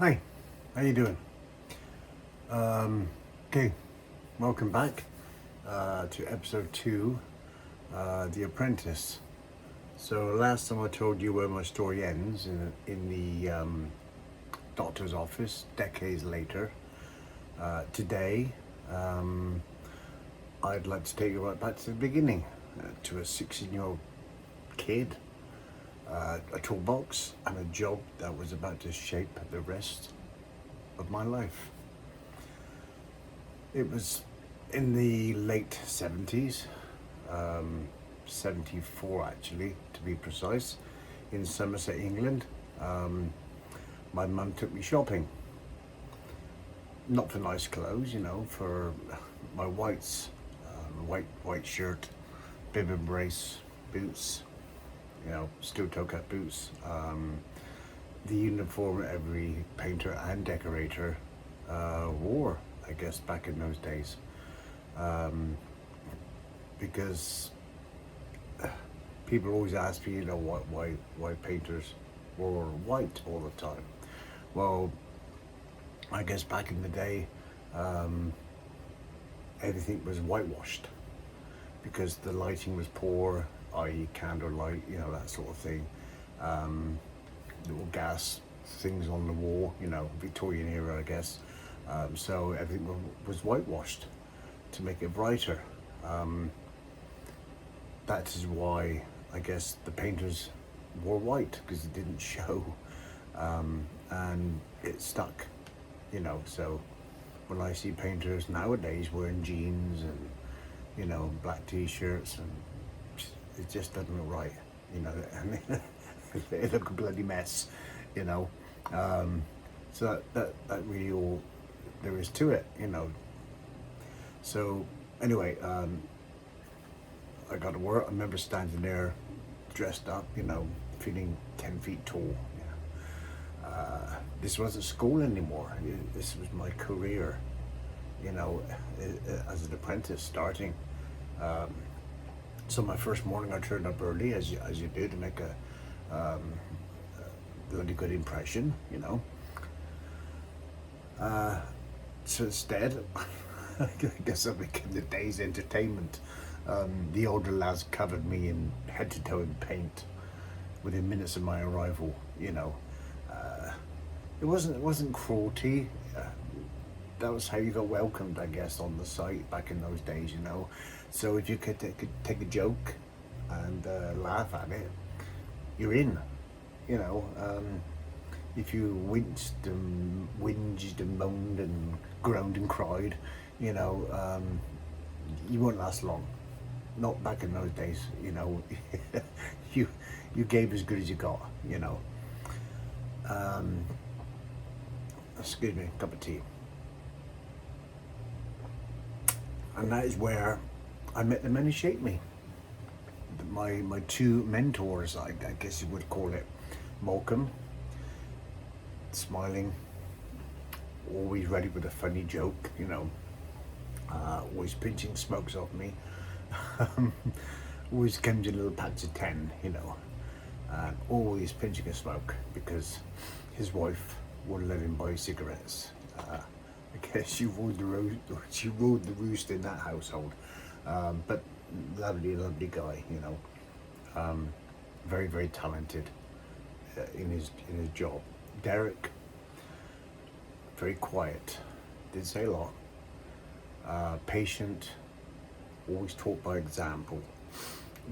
Hi, how you doing? Okay, welcome back to episode 2, The Apprentice. So last time I told you where my story ends in the doctor's office decades later. Today, I'd like to take you right back to the beginning, to a 16-year-old kid, a toolbox, and a job that was about to shape the rest of my life. It was in the late 70s, 74 actually, to be precise, in Somerset, England. My mum took me shopping. Not for nice clothes, for my whites, white shirt, bib and brace, boots, steel toe cut boots. The uniform every painter and decorator wore, I guess, back in those days, because people always ask me, why painters wore white all the time. Well, I guess back in the day, everything was whitewashed because the lighting was poor, i.e. candlelight, that sort of thing. Little gas things on the wall, Victorian era, I guess. So everything was whitewashed to make it brighter. That is why I guess the painters wore white, because it didn't show, and it stuck, So when I see painters nowadays wearing jeans and black t-shirts, and it just doesn't look right, and it look a bloody mess, so that really all there is to it, So anyway, I got to work. I remember standing there, dressed up, feeling 10 feet tall. This wasn't school anymore. This was my career, as an apprentice starting. So my first morning, I turned up early, as you do, to make a bloody good impression, So instead, I guess I became the day's entertainment. The older lads covered me in head to toe in paint within minutes of my arrival. It wasn't cruelty. That was how you got welcomed, I guess, on the site back in those days. So if you could take a joke and laugh at it, you're in. If you winced and whinged and moaned and groaned and cried, you won't last long. Not back in those days, you gave as good as you got, Excuse me, cup of tea. And that is where I met the men who shaped me. My two mentors, I guess you would call it. Malcolm, smiling, always ready with a funny joke, always pinching smokes off me. Always comes in little packs of 10, and always pinching a smoke because his wife wouldn't let him buy cigarettes. I guess she ruled the roost in that household. But lovely guy, very, very talented in his job. Derek, very quiet, didn't say a lot, patient, always taught by example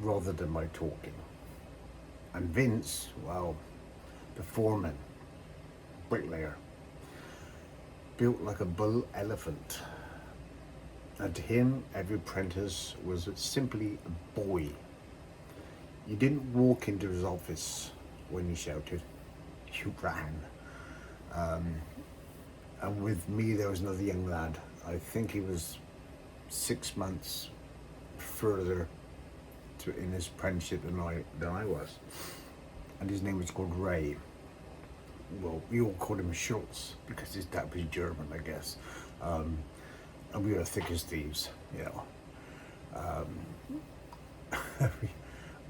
rather than by talking. And Vince, well, the foreman, bricklayer, built like a bull elephant. And to him, every apprentice was simply a boy. You didn't walk into his office when he shouted, you ran. And with me, there was another young lad. I think he was 6 months further in his apprenticeship than I was. And his name was called Ray. Well, we all called him Schultz because his dad was German, I guess. And we were thick as thieves, I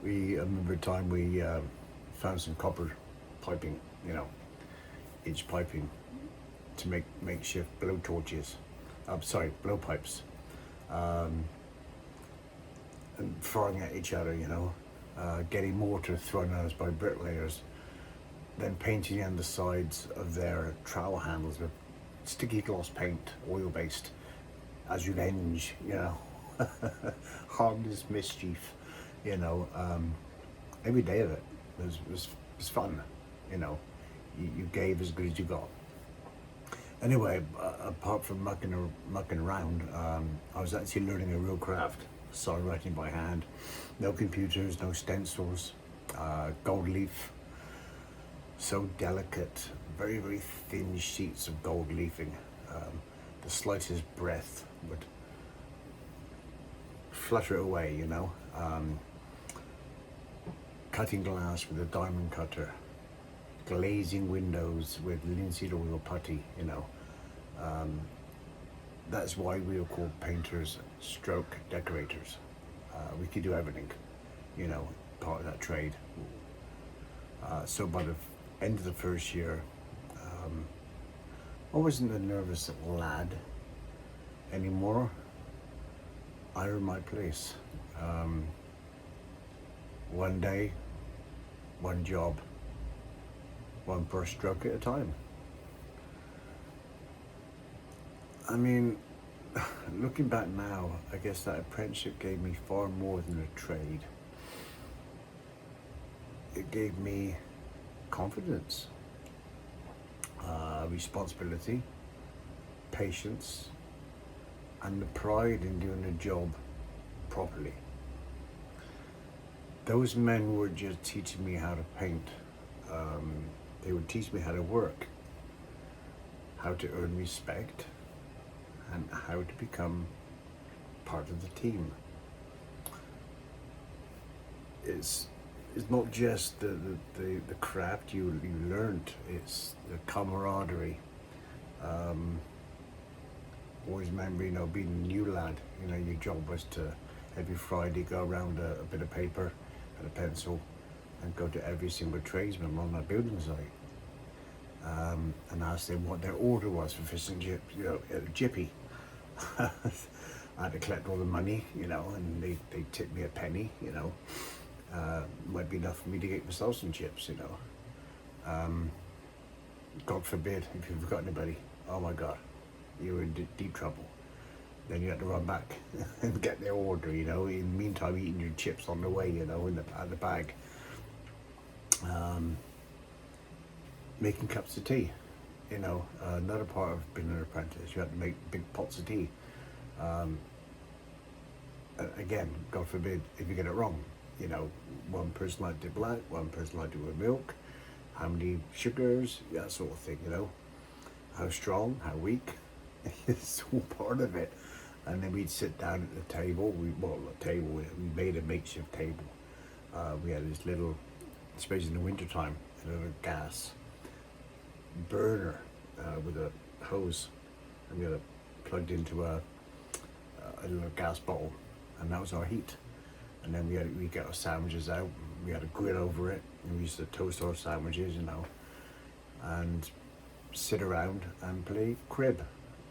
remember a time we found some copper piping, inch piping to make makeshift blow torches. Blowpipes. And throwing at each other, getting mortar thrown at us by bricklayers, then painting on the sides of their trowel handles with sticky gloss paint, oil-based, as revenge, harmless mischief, every day of it was fun, you gave as good as you got. Anyway, apart from mucking around, I was actually learning a real craft, signwriting by hand. No computers, no stencils, gold leaf, so delicate, very, very thin sheets of gold leafing. The slightest breath would flutter it away, cutting glass with a diamond cutter, glazing windows with linseed oil putty, that's why we were called painters stroke decorators. We could do everything, part of that trade. So by the end of the first year, I wasn't a nervous lad anymore. I earned my place. One day, one job, one brush stroke at a time. I mean, looking back now, I guess that apprenticeship gave me far more than a trade. It gave me confidence, responsibility, patience, and the pride in doing the job properly. Those men were just teaching me how to paint. They would teach me how to work, how to earn respect, and how to become part of the team. It's not just the craft you learned, it's the camaraderie. Always remember, being a new lad, your job was to every Friday go around a bit of paper and a pencil and go to every single tradesman on that building site and ask them what their order was for fish and chips, jippy. I had to collect all the money, and they tipped me a penny, might be enough for me to get myself some chips, God forbid if you forgot anybody, oh my God, you were in deep trouble. Then you had to run back and get their order, in the meantime eating your chips on the way, in the bag. Making cups of tea, another part of being an apprentice, you had to make big pots of tea. Again, God forbid if you get it wrong, one person liked it black, one person liked it with milk, how many sugars, that sort of thing, how strong, how weak, it's all part of it. And then we'd sit down at the table, we made a makeshift table. We had this little, especially in the winter time, a little gas burner with a hose, and we had it plugged into a little gas bottle, and that was our heat. And then we get our sandwiches out, we had a grill over it, and we used to toast our sandwiches, and sit around and play crib.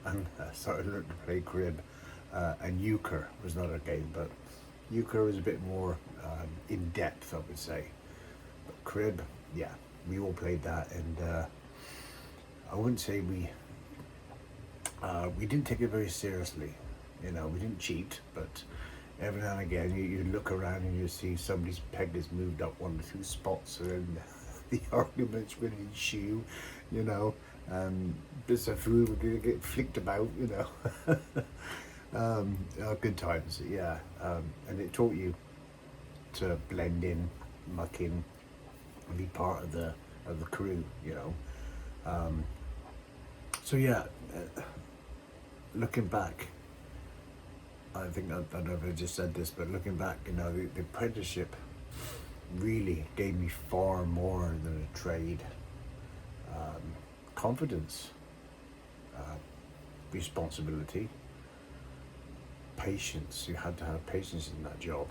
And I started to learn to play crib, and euchre was not a game, but euchre was a bit more in depth, I would say. But crib, yeah, we all played that, and I wouldn't say we didn't take it very seriously. We didn't cheat, but every now and again you look around and you see somebody's peg has moved up 1 or 2 spots, and the arguments would ensue, bits of food were going to get flicked about, good times, yeah. And it taught you to blend in, muck in, and be part of the crew, So yeah, looking back, I think, I don't know if I just said this, but looking back, the apprenticeship really gave me far more than a trade. Confidence, responsibility, patience. You had to have patience in that job,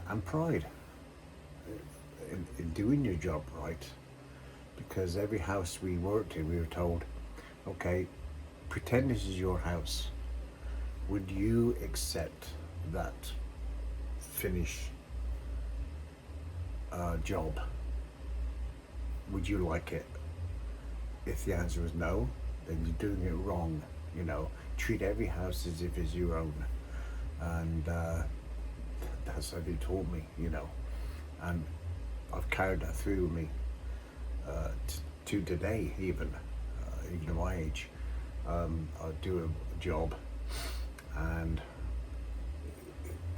and pride in doing your job right. because every house we worked in, we were told, okay, pretend this is your house. Would you accept that finish job? Would you like it? If the answer was no, then you're doing it wrong. You know, treat every house as if it's your own, and that's how they told me. You know, and I've carried that through with me to today, even at my age. I do a job, and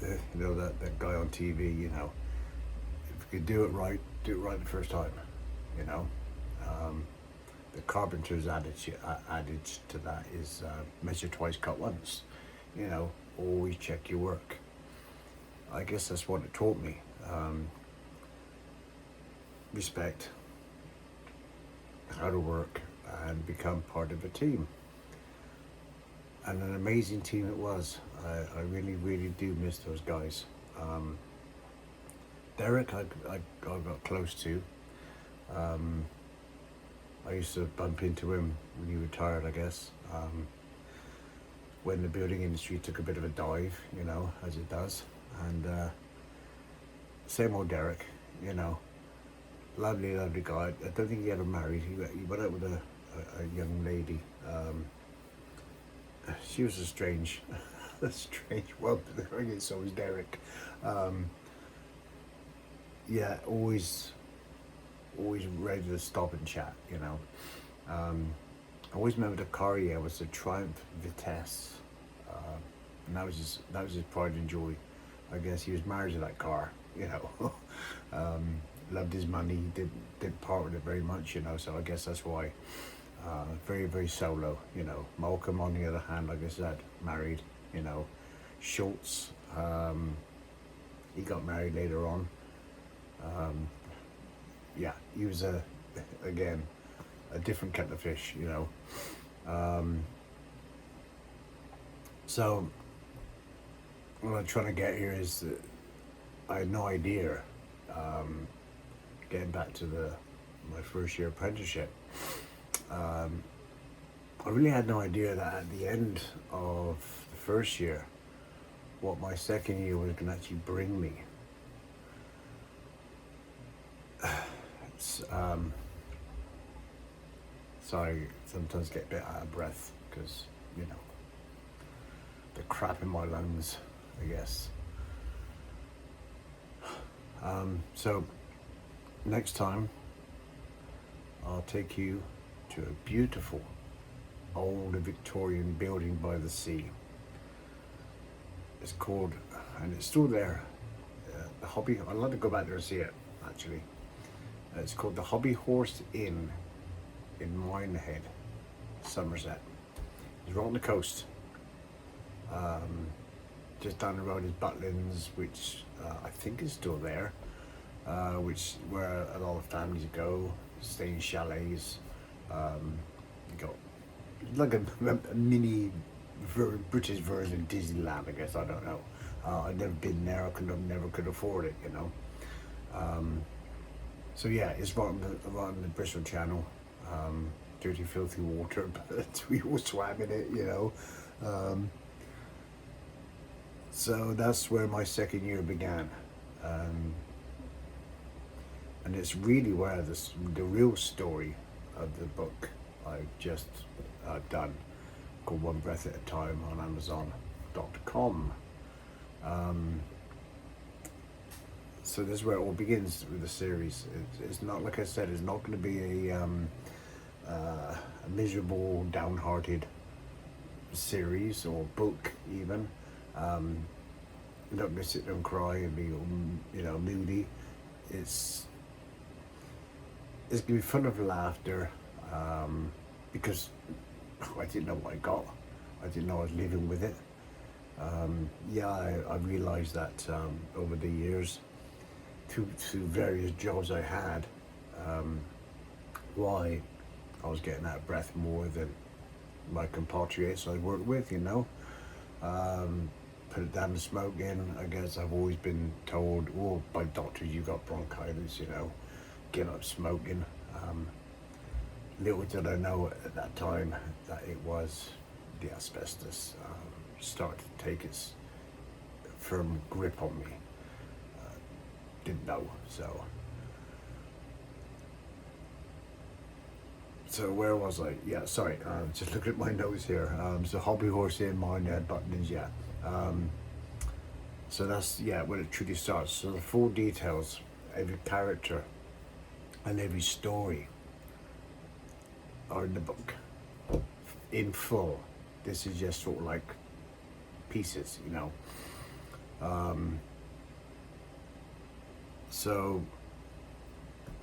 you know that guy on TV. You know, if you do it right the first time. You know, the carpenter's adage to that is measure twice, cut once. You know, always check your work. I guess that's what it taught me. Respect, how to work, and become part of a team. And an amazing team it was. I really, really do miss those guys. Derek, I got close to. I used to bump into him when he retired, I guess. When the building industry took a bit of a dive, you know, as it does. And same old Derek, you know, lovely, lovely guy. I don't think he ever married. He went out with a young lady. She was a strange, well, I guess so was Derek. Yeah, always ready to stop and chat, you know. I always remember the car he had was a Triumph Vitesse, and that was his pride and joy. I guess he was married to that car, you know. Loved his money, didn't part with it very much, you know. So I guess that's why. Very, very solo, you know. Malcolm, on the other hand, like I said, married, you know. Schultz, he got married later on. Yeah, he was again a different kettle of fish, you know. So what I'm trying to get here is that I had no idea. Getting back to my first year apprenticeship, I really had no idea that at the end of the first year, what my second year was going to actually bring me. Sorry, sometimes get a bit out of breath because, you know, the crap in my lungs, I guess. So next time I'll take you to a beautiful old Victorian building by the sea. It's called, and it's still there, the Hobby. I'd love to go back there and see it, actually. It's called the Hobby Horse Inn in Minehead, Somerset. It's right on the coast. Just down the road is Butlins, which I think is still there, which where a lot of families go, stay in chalets. You got like a mini British version of Disneyland, I guess. I don't know. I've never been there. I never could afford it, you know. So yeah, it's right on the Bristol Channel. Dirty, filthy water, but we all swam in it, you know. So that's where my second year began, and it's really where the real story of the book I've just done, called One Breath at a Time, on Amazon.com. So this is where it all begins with the series. It's not, like I said, it's not going to be a miserable, downhearted series or book even. I'm not going to sit there and cry and be, you know, moody. It's going to be full of laughter, because I didn't know what I got. I didn't know I was living with it. Yeah, I realised that over the years, through various jobs I had, why I was getting out of breath more than my compatriots I worked with, you know. Put it down to smoking. I guess I've always been told, oh, by doctors, you got bronchitis, you know, get up smoking. Little did I know at that time that it was the asbestos started to take its firm grip on me. Didn't know, so. So where was I? Yeah, sorry, just looking at my notes here. So hobby horse in Minehead, buttons, yeah. So that's, yeah, when it truly starts. So the full details, every character and every story are in the book in full. This is just sort of like pieces, you know. So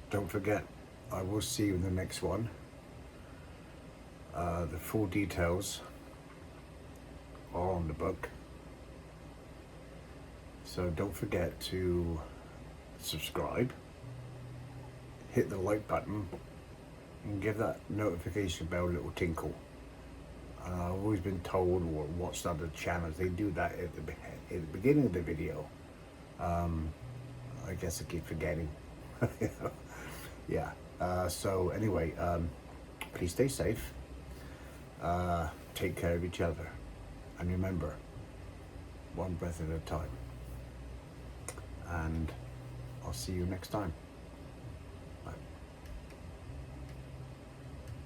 don't forget, I will see you in the next one. The full details are on the book. So don't forget to subscribe, hit the like button, and give that notification bell a little tinkle. I've always been told or watched other channels, they do that at the beginning of the video. I guess I keep forgetting. Yeah. So anyway, please stay safe. Take care of each other. And remember, one breath at a time. And I'll see you next time.